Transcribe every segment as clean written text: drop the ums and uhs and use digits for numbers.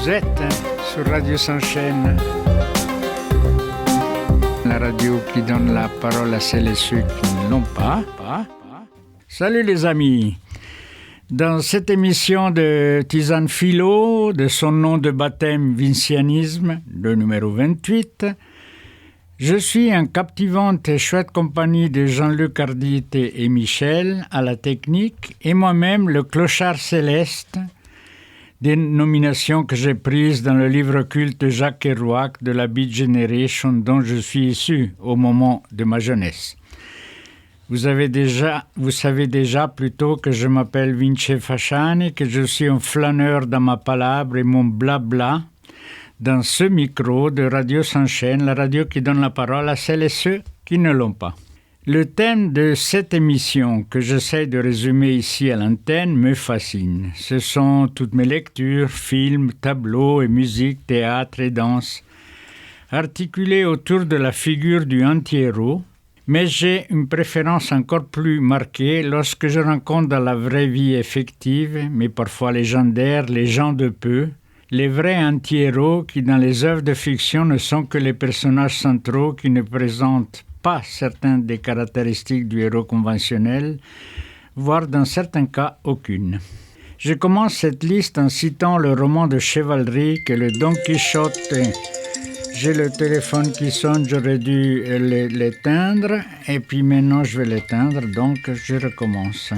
Vous êtes sur Radio S'enchaîne, la radio qui donne la parole à celles et ceux qui ne l'ont pas. Salut les amis. Dans cette émission de Tisane Philo, de son nom de baptême Vincianisme, le numéro 28, je suis en captivante et chouette compagnie de Jean-Luc Arditi et Michel à la technique et moi-même le clochard céleste, dénomination que j'ai prise dans le livre culte de Jacques Kerouac de la Beat Generation dont je suis issu au moment de ma jeunesse. Vous savez déjà plutôt que je m'appelle Vince Fasciani, que je suis un flâneur dans ma palabre et mon blabla dans ce micro de Radio S'enchaîne, la radio qui donne la parole à celles et ceux qui ne l'ont pas. Le thème de cette émission que j'essaie de résumer ici à l'antenne me fascine. Ce sont toutes mes lectures, films, tableaux et musique, théâtre et danse, articulés autour de la figure du anti-héros, mais j'ai une préférence encore plus marquée lorsque je rencontre dans la vraie vie effective, mais parfois légendaire, les gens de peu, les vrais anti-héros qui dans les œuvres de fiction ne sont que les personnages centraux qui ne présentent pas certaines des caractéristiques du héros conventionnel, voire dans certains cas aucune. Je commence cette liste en citant le roman de chevalerie que le Don Quichotte. J'ai le téléphone qui sonne, j'aurais dû l'éteindre, et puis maintenant je vais l'éteindre, donc je recommence.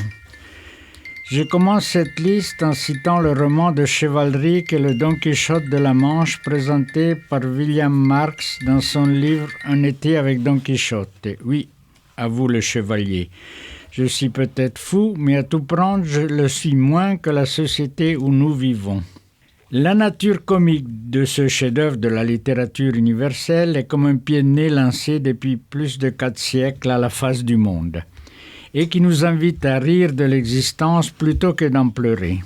Je commence cette liste en citant le roman de chevalerie que le Don Quichotte de la Manche présenté par William Marx dans son livre Un été avec Don Quichotte. Oui, à vous le chevalier. Je suis peut-être fou, mais à tout prendre, je le suis moins que la société où nous vivons. La nature comique de ce chef-d'œuvre de la littérature universelle est comme un pied de nez lancé depuis plus de 4 siècles à la face du monde, et qui nous invite à rire de l'existence plutôt que d'en pleurer.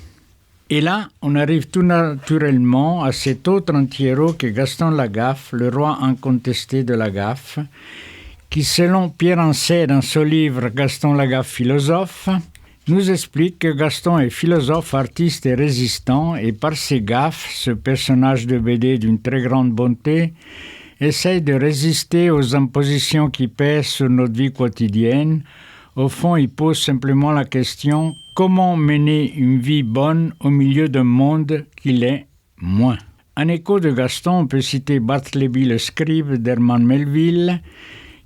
Et là, on arrive tout naturellement à cet autre anti-héros que Gaston Lagaffe, le roi incontesté de la gaffe, qui, selon Pierre Ancet dans son livre Gaston Lagaffe philosophe, nous explique que Gaston est philosophe, artiste et résistant, et par ses gaffes, ce personnage de BD d'une très grande bonté, essaye de résister aux impositions qui pèsent sur notre vie quotidienne. Au fond, il pose simplement la question « Comment mener une vie bonne au milieu d'un monde qui l'est moins ?» En écho de Gaston, on peut citer Bartleby le scribe d'Herman Melville,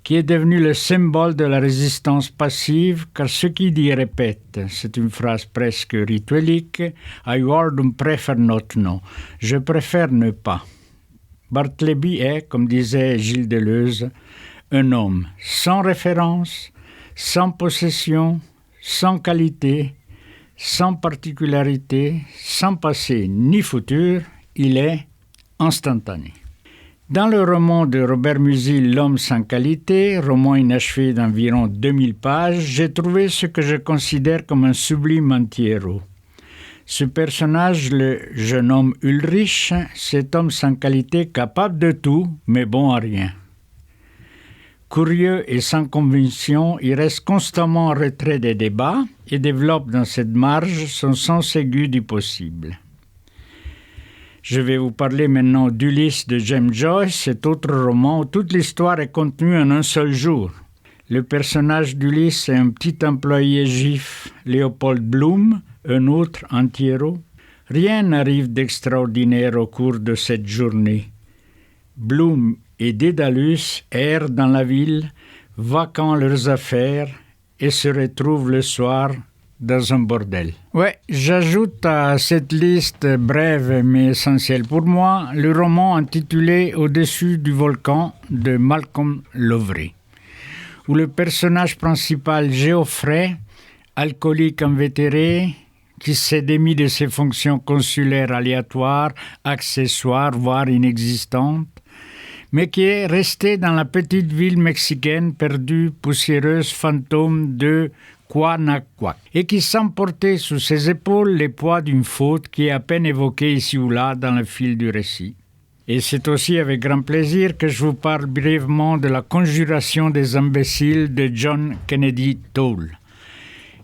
qui est devenu le symbole de la résistance passive, car ce qu'il dit répète, c'est une phrase presque rituelique, « I would prefer not know », « Je préfère ne pas ». Bartleby est, comme disait Gilles Deleuze, un homme sans référence, sans possession, sans qualité, sans particularité, sans passé ni futur, il est instantané. Dans le roman de Robert Musil, L'homme sans qualité, roman inachevé d'environ 2000 pages, j'ai trouvé ce que je considère comme un sublime anti-héros. Ce personnage, le jeune homme Ulrich, cet homme sans qualité capable de tout, mais bon à rien. Curieux et sans conviction, il reste constamment en retrait des débats et développe dans cette marge son sens aigu du possible. Je vais vous parler maintenant d'Ulysse de James Joyce, cet autre roman où toute l'histoire est contenue en un seul jour. Le personnage d'Ulysse est un petit employé juif, Léopold Bloom, un autre anti-héros. Rien n'arrive d'extraordinaire au cours de cette journée. Bloom et Dédalus errent dans la ville, vaquant leurs affaires et se retrouvent le soir dans un bordel. Ouais, j'ajoute à cette liste brève mais essentielle pour moi le roman intitulé Au-dessus du volcan de Malcolm Lowry, où le personnage principal Geoffrey, alcoolique invétéré, qui s'est démis de ses fonctions consulaires aléatoires, accessoires, voire inexistantes, mais qui est resté dans la petite ville mexicaine perdue, poussiéreuse, fantôme de Quanaquac, et qui sent porter sous ses épaules les poids d'une faute qui est à peine évoquée ici ou là dans le fil du récit. Et c'est aussi avec grand plaisir que je vous parle brièvement de La Conjuration des imbéciles de John Kennedy Toole,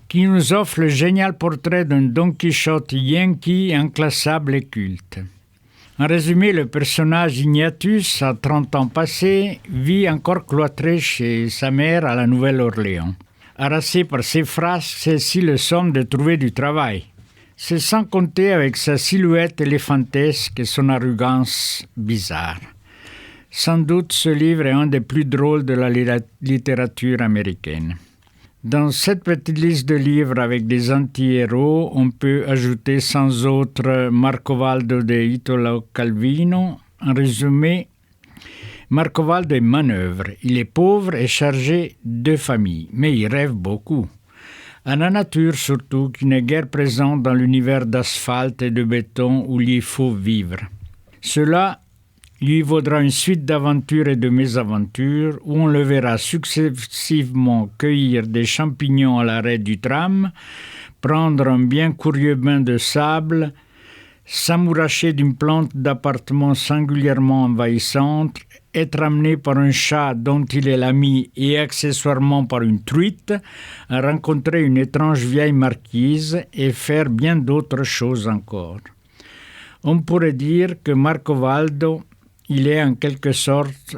qui nous offre le génial portrait d'un Don Quichotte yankee inclassable et culte. En résumé, le personnage Ignatius, à 30 ans passés, vit encore cloîtré chez sa mère à la Nouvelle-Orléans. Harassé par ses phrases, celle-ci le somme de trouver du travail. C'est sans compter avec sa silhouette éléphantesque et son arrogance bizarre. Sans doute, ce livre est un des plus drôles de la littérature américaine. Dans cette petite liste de livres avec des anti-héros, on peut ajouter sans autre Marcovaldo de Italo Calvino. En résumé, Marcovaldo est manœuvre. Il est pauvre et chargé de famille, mais il rêve beaucoup. À la nature surtout, qui n'est guère présente dans l'univers d'asphalte et de béton où il faut vivre. Cela lui vaudra une suite d'aventures et de mésaventures où on le verra successivement cueillir des champignons à l'arrêt du tram, prendre un bien curieux bain de sable, s'amouracher d'une plante d'appartement singulièrement envahissante, être amené par un chat dont il est l'ami et accessoirement par une truite, à rencontrer une étrange vieille marquise et faire bien d'autres choses encore. On pourrait dire que Marcovaldo, il est en quelque sorte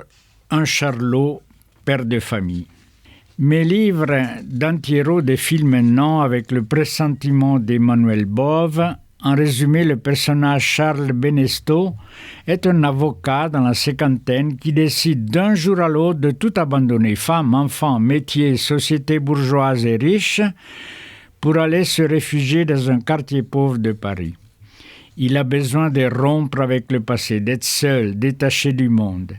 un charlot, père de famille. Mes livres d'anti-héros défilent maintenant avec le pressentiment d'Emmanuel Bove. En résumé, le personnage Charles Benesto est un avocat dans la cinquantaine qui décide d'un jour à l'autre de tout abandonner, femme, enfants, métier, société bourgeoise et riche, pour aller se réfugier dans un quartier pauvre de Paris. Il a besoin de rompre avec le passé, d'être seul, détaché du monde.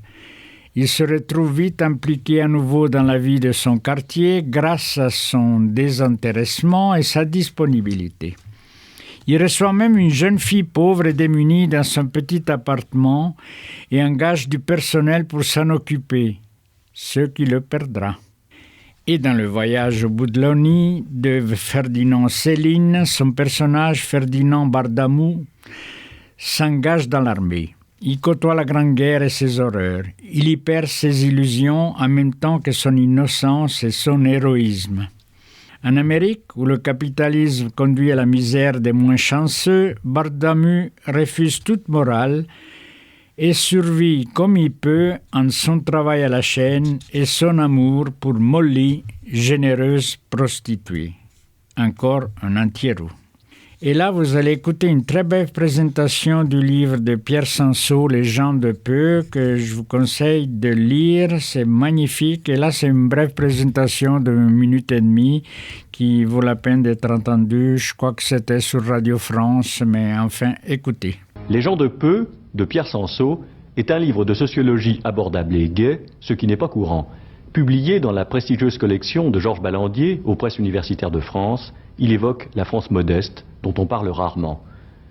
Il se retrouve vite impliqué à nouveau dans la vie de son quartier grâce à son désintéressement et sa disponibilité. Il reçoit même une jeune fille pauvre et démunie dans son petit appartement et engage du personnel pour s'en occuper, ce qui le perdra. Et dans le voyage au bout de l'Oni de Ferdinand Céline, son personnage Ferdinand Bardamou s'engage dans l'armée. Il côtoie la Grande Guerre et ses horreurs. Il y perd ses illusions en même temps que son innocence et son héroïsme. En Amérique, où le capitalisme conduit à la misère des moins chanceux, Bardamou refuse toute morale et survit comme il peut en son travail à la chaîne et son amour pour Molly, généreuse prostituée. Encore un anti-héros. Et là, vous allez écouter une très belle présentation du livre de Pierre Sanso, Les gens de peu, que je vous conseille de lire. C'est magnifique. Et là, c'est une brève présentation de 1 minute et demie qui vaut la peine d'être entendue. Je crois que c'était sur Radio France, mais enfin, écoutez. Les gens de peu, de Pierre Sanso, est un livre de sociologie abordable et gai, ce qui n'est pas courant. Publié dans la prestigieuse collection de Georges Ballandier aux Presses universitaires de France, il évoque la France modeste, dont on parle rarement.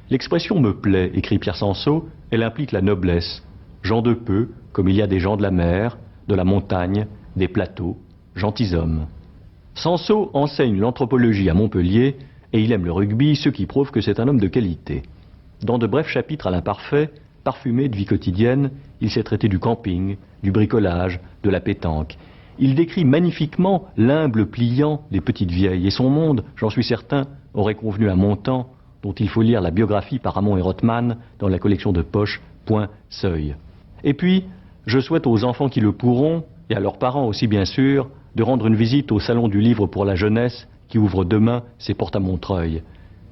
L'expression me plaît, écrit Pierre Sanso, elle implique la noblesse. Gens de peu, comme il y a des gens de la mer, de la montagne, des plateaux, gentilshommes. Sanso enseigne l'anthropologie à Montpellier et il aime le rugby, ce qui prouve que c'est un homme de qualité. Dans de brefs chapitres à l'imparfait, parfumés de vie quotidienne, il s'est traité du camping, du bricolage, de la pétanque. Il décrit magnifiquement l'humble pliant des petites vieilles, et son monde, j'en suis certain, aurait convenu à Montand, dont il faut lire la biographie par Ramon et Rothman dans la collection de poche Point Seuil. Et puis, je souhaite aux enfants qui le pourront, et à leurs parents aussi bien sûr, de rendre une visite au Salon du Livre pour la Jeunesse, qui ouvre demain ses portes à Montreuil.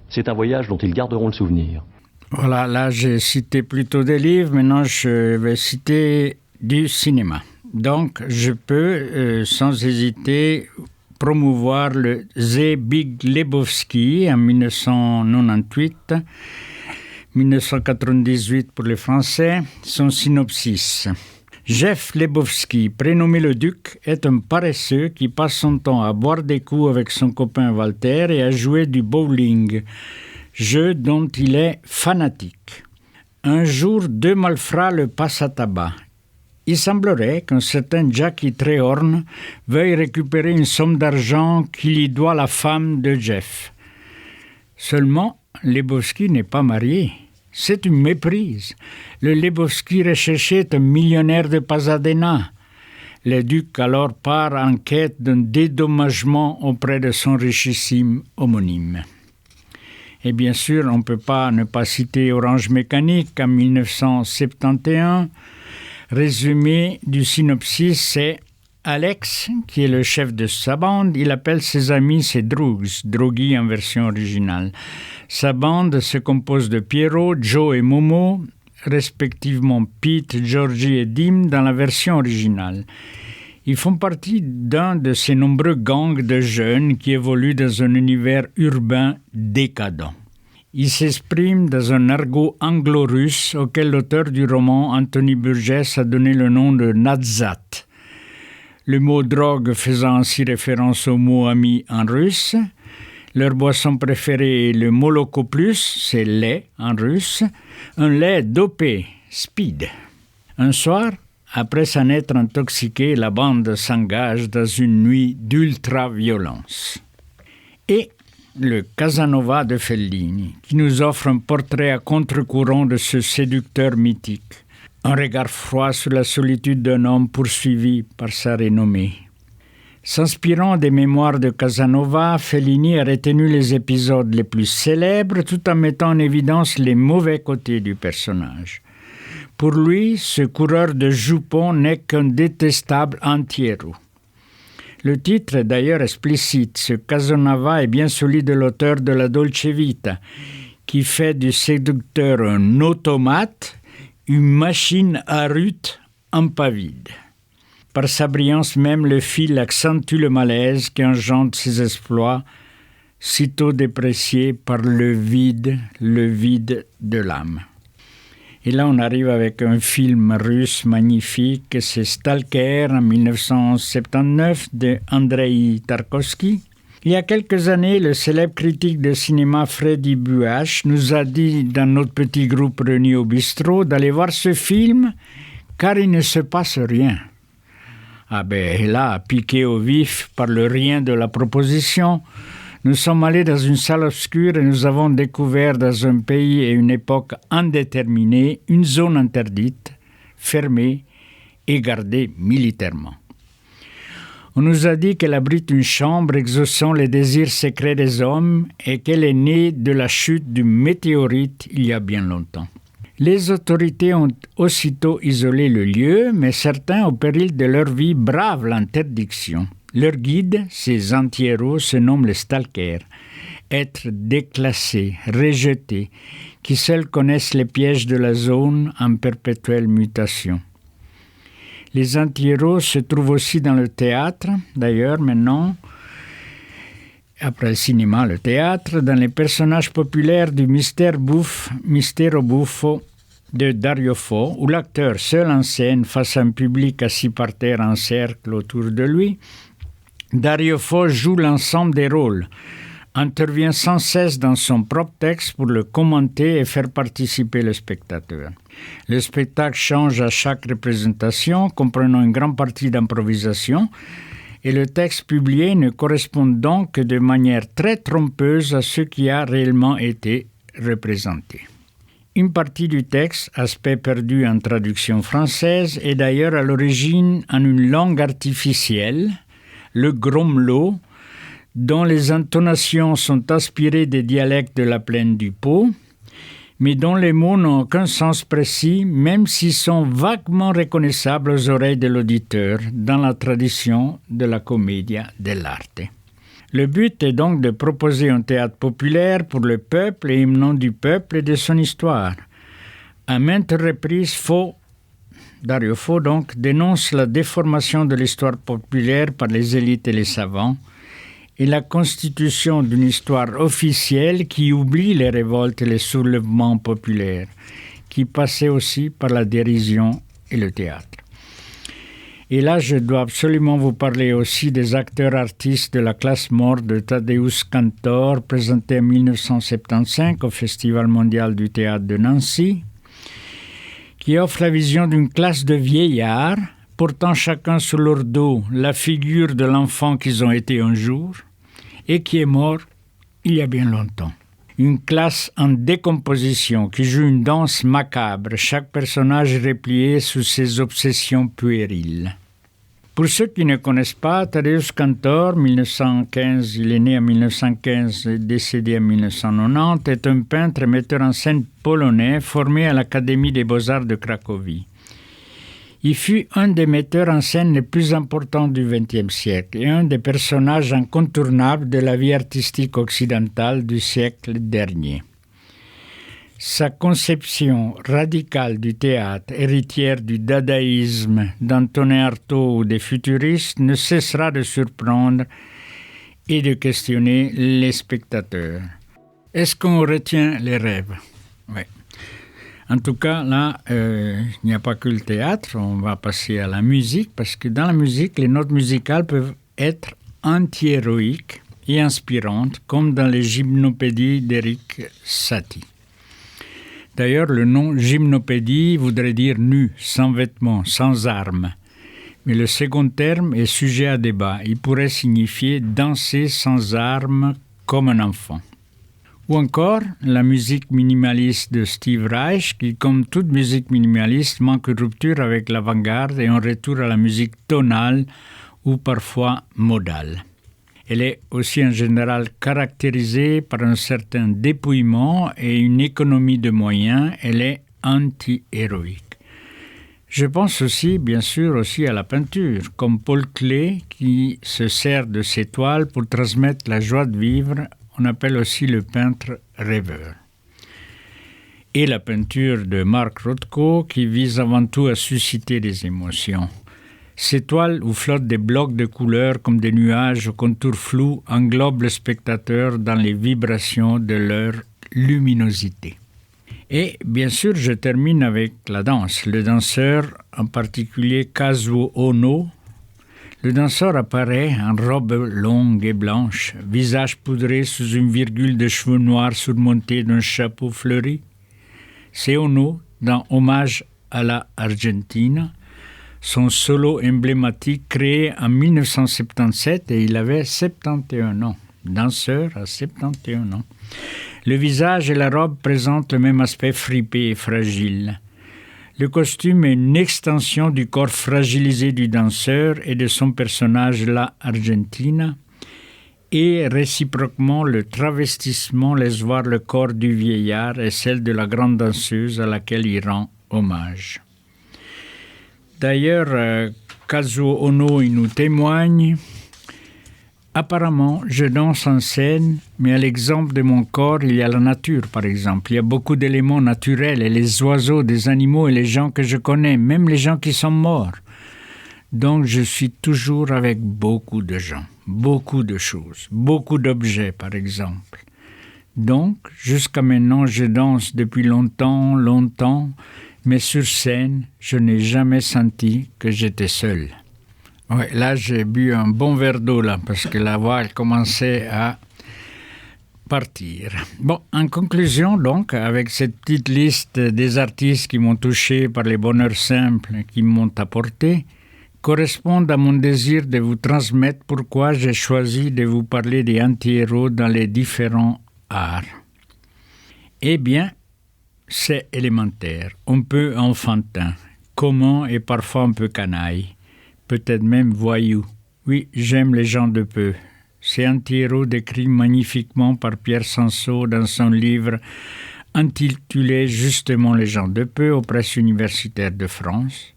C'est un voyage dont ils garderont le souvenir. Voilà, là j'ai cité plutôt des livres, maintenant je vais citer du cinéma. Donc je peux sans hésiter promouvoir le The Big Lebowski en 1998, 1998 pour les Français, son synopsis. Jeff Lebowski, prénommé le Duc, est un paresseux qui passe son temps à boire des coups avec son copain Walter et à jouer du bowling, jeu dont il est fanatique. Un jour, 2 malfrats le passent à tabac. Il semblerait qu'un certain Jackie Trehorn veuille récupérer une somme d'argent qu'il y doit la femme de Jeff. Seulement, Lebowski n'est pas marié. C'est une méprise. Le Lebowski recherché est un millionnaire de Pasadena. Le duc alors part en quête d'un dédommagement auprès de son richissime homonyme. Et bien sûr, on ne peut pas ne pas citer Orange Mécanique en 1971. Résumé du synopsis, c'est Alex, qui est le chef de sa bande, il appelle ses amis ses droogs, droguis en version originale. Sa bande se compose de Pierrot, Joe et Momo, respectivement Pete, Georgie et Dim dans la version originale. Ils font partie d'un de ces nombreux gangs de jeunes qui évoluent dans un univers urbain décadent. Ils s'expriment dans un argot anglo-russe auquel l'auteur du roman, Anthony Burgess, a donné le nom de Nadsat. Le mot drogue faisant ainsi référence au mot ami en russe. Leur boisson préférée est le Moloko Plus, c'est lait en russe, un lait dopé, speed. Un soir, après s'en être intoxiqué, la bande s'engage dans une nuit d'ultra-violence. Et le Casanova de Fellini, qui nous offre un portrait à contre-courant de ce séducteur mythique. Un regard froid sur la solitude d'un homme poursuivi par sa renommée. S'inspirant des mémoires de Casanova, Fellini a retenu les épisodes les plus célèbres tout en mettant en évidence les mauvais côtés du personnage. Pour lui, ce coureur de jupons n'est qu'un détestable anti-héros. Le titre est d'ailleurs explicite. Ce Casanova est bien celui de l'auteur de la Dolce Vita, qui fait du séducteur un automate, une machine à rut en pas vide. Par sa brillance même, le fil accentue le malaise qui engendre ses exploits, sitôt dépréciés par le vide de l'âme. Et là, on arrive avec un film russe magnifique, c'est Stalker en 1979 de Andrei Tarkovsky. Il y a quelques années, le célèbre critique de cinéma Freddy Buach nous a dit dans notre petit groupe réuni au bistrot d'aller voir ce film car il ne se passe rien. Ah ben là, piqué au vif par le rien de la proposition, nous sommes allés dans une salle obscure et nous avons découvert dans un pays et une époque indéterminée une zone interdite, fermée et gardée militairement. On nous a dit qu'elle abrite une chambre exaucant les désirs secrets des hommes et qu'elle est née de la chute du météorite il y a bien longtemps. Les autorités ont aussitôt isolé le lieu, mais certains, au péril de leur vie, bravent l'interdiction. Leur guide, ces anti-héros, se nomment les stalkers, êtres déclassés, rejetés, qui seuls connaissent les pièges de la zone en perpétuelle mutation. Les anti-héros se trouvent aussi dans le théâtre, d'ailleurs maintenant, après le cinéma, le théâtre, dans les personnages populaires du Mistero Buffo de Dario Fo, où l'acteur seul en scène face à un public assis par terre en cercle autour de lui. Dario Fo joue l'ensemble des rôles, intervient sans cesse dans son propre texte pour le commenter et faire participer le spectateur. Le spectacle change à chaque représentation, comprenant une grande partie d'improvisation, et le texte publié ne correspond donc que de manière très trompeuse à ce qui a réellement été représenté. Une partie du texte, aspect perdu en traduction française, est d'ailleurs à l'origine en une langue artificielle, le gromlo, dont les intonations sont inspirées des dialectes de la plaine du Pô, mais dont les mots n'ont aucun sens précis, même s'ils sont vaguement reconnaissables aux oreilles de l'auditeur dans la tradition de la commedia dell'arte. Le but est donc de proposer un théâtre populaire pour le peuple et hymne du peuple et de son histoire. À maintes reprises, Dario Fo donc dénonce la déformation de l'histoire populaire par les élites et les savants et la constitution d'une histoire officielle qui oublie les révoltes et les soulèvements populaires, qui passaient aussi par la dérision et le théâtre. Et là, je dois absolument vous parler aussi des acteurs artistes de la classe morte de Tadeusz Kantor, présenté en 1975 au Festival mondial du théâtre de Nancy, qui offre la vision d'une classe de vieillards, portant chacun sur leur dos la figure de l'enfant qu'ils ont été un jour, et qui est mort il y a bien longtemps. Une classe en décomposition qui joue une danse macabre, chaque personnage replié sous ses obsessions puériles. Pour ceux qui ne connaissent pas, Tadeusz Kantor, 1915, il est né en 1915 et décédé en 1990, est un peintre et metteur en scène polonais formé à l'Académie des Beaux-Arts de Cracovie. Il fut un des metteurs en scène les plus importants du XXe siècle et un des personnages incontournables de la vie artistique occidentale du siècle dernier. Sa conception radicale du théâtre, héritière du dadaïsme d'Antonin Artaud ou des futuristes, ne cessera de surprendre et de questionner les spectateurs. Est-ce qu'on retient les rêves? Oui. En tout cas, là, il n'y a pas que le théâtre, on va passer à la musique, parce que dans la musique, les notes musicales peuvent être anti-héroïques et inspirantes, comme dans les gymnopédies d'Éric Satie. D'ailleurs, le nom gymnopédie voudrait dire nu, sans vêtements, sans armes. Mais le second terme est sujet à débat. Il pourrait signifier danser sans armes comme un enfant. Ou encore, la musique minimaliste de Steve Reich, qui, comme toute musique minimaliste, manque de rupture avec l'avant-garde et un retour à la musique tonale ou parfois modale. Elle est aussi en général caractérisée par un certain dépouillement et une économie de moyens. Elle est anti-héroïque. Je pense aussi, bien sûr, aussi à la peinture, comme Paul Klee, qui se sert de ses toiles pour transmettre la joie de vivre. On appelle aussi le peintre rêveur. Et la peinture de Mark Rothko, qui vise avant tout à susciter des émotions. Ces toiles où flottent des blocs de couleurs comme des nuages aux contours flous englobent le spectateur dans les vibrations de leur luminosité. Et bien sûr, je termine avec la danse. Le danseur, en particulier Kazuo Ono, le danseur apparaît en robe longue et blanche, visage poudré sous une virgule de cheveux noirs surmontés d'un chapeau fleuri. C'est Ono, dans Hommage à la Argentina, son solo emblématique créé en 1977 et il avait 71 ans. Danseur à 71 ans. Le visage et la robe présentent le même aspect fripé et fragile. Le costume est une extension du corps fragilisé du danseur et de son personnage La Argentina, et réciproquement le travestissement laisse voir le corps du vieillard et celle de la grande danseuse à laquelle il rend hommage. D'ailleurs, Kazuo Ono il nous témoigne « Apparemment, je danse en scène, mais à l'exemple de mon corps, il y a la nature, par exemple. Il y a beaucoup d'éléments naturels, et les oiseaux, des animaux et les gens que je connais, même les gens qui sont morts. Donc, je suis toujours avec beaucoup de gens, beaucoup de choses, beaucoup d'objets, par exemple. Donc, jusqu'à maintenant, je danse depuis longtemps, mais sur scène, je n'ai jamais senti que j'étais seul. » Oui, là, j'ai bu un bon verre d'eau, là, parce que la voix, elle commençait à partir. Bon, en conclusion, donc, avec cette petite liste des artistes qui m'ont touché par les bonheurs simples qu'ils m'ont apportés, correspondent à mon désir de vous transmettre pourquoi j'ai choisi de vous parler des anti-héros dans les différents arts. Eh bien, c'est élémentaire, un peu enfantin, commun et parfois un peu canaille, peut-être même voyou. Oui, j'aime les gens de peu. Ces anti-héros décrits magnifiquement par Pierre Sansot dans son livre intitulé justement Les gens de peu aux presses universitaires de France,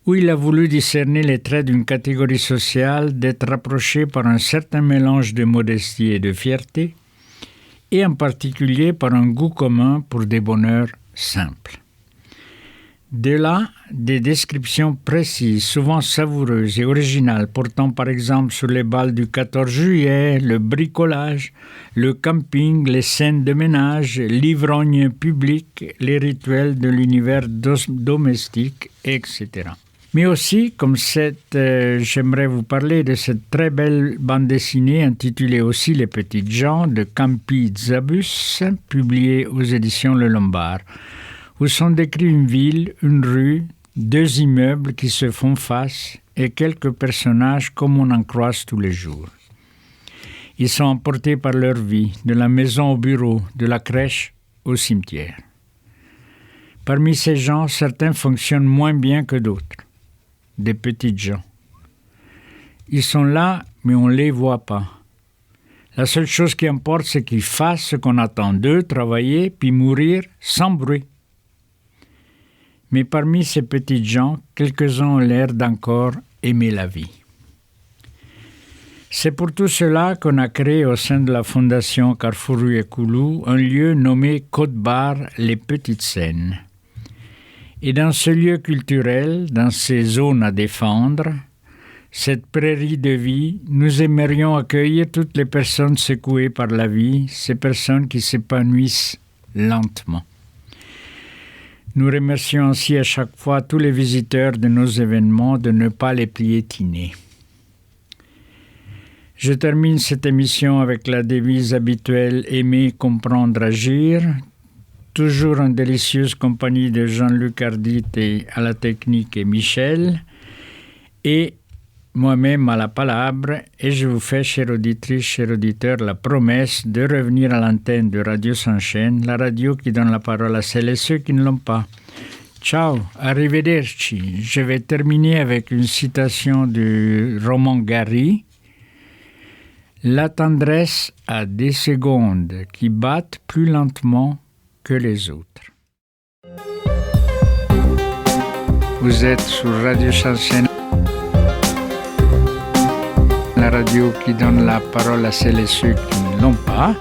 où il a voulu discerner les traits d'une catégorie sociale d'être rapprochée par un certain mélange de modestie et de fierté, et en particulier par un goût commun pour des bonheurs simples. De là, des descriptions précises, souvent savoureuses et originales, portant par exemple sur les bals du 14 juillet, le bricolage, le camping, les scènes de ménage, l'ivrogne public, les rituels de l'univers domestique, etc. Mais aussi, comme j'aimerais vous parler de cette très belle bande dessinée intitulée aussi Les Petites gens de Campi Zabus, publiée aux éditions Le Lombard, où sont décrits une ville, une rue, deux immeubles qui se font face et quelques personnages comme on en croise tous les jours. Ils sont emportés par leur vie, de la maison au bureau, de la crèche au cimetière. Parmi ces gens, certains fonctionnent moins bien que d'autres. Des petites gens. Ils sont là, mais on ne les voit pas. La seule chose qui importe, c'est qu'ils fassent ce qu'on attend d'eux, travailler, puis mourir sans bruit. Mais parmi ces petites gens, quelques-uns ont l'air d'encore aimer la vie. C'est pour tout cela qu'on a créé au sein de la Fondation Carrefour Ruécoulou un lieu nommé Côte-Barre les Petites Seines. Et dans ce lieu culturel, dans ces zones à défendre, cette prairie de vie, nous aimerions accueillir toutes les personnes secouées par la vie, ces personnes qui s'épanouissent lentement. Nous remercions ainsi à chaque fois tous les visiteurs de nos événements de ne pas les piétiner. Je termine cette émission avec la devise habituelle « Aimer, comprendre, agir ». Toujours en délicieuse compagnie de Jean-Luc Ardit et à la technique et Michel. Et moi-même à la palabre. Et je vous fais, chères auditrices, chers auditeurs, la promesse de revenir à l'antenne de Radio Sans Chaîne, la radio qui donne la parole à celles et ceux qui ne l'ont pas. Ciao, arrivederci. Je vais terminer avec une citation du roman Gary. La tendresse a des secondes qui battent plus lentement que les autres. Vous êtes sur Radio Sans Chaîne, la radio qui donne la parole à celles et ceux qui ne l'ont pas.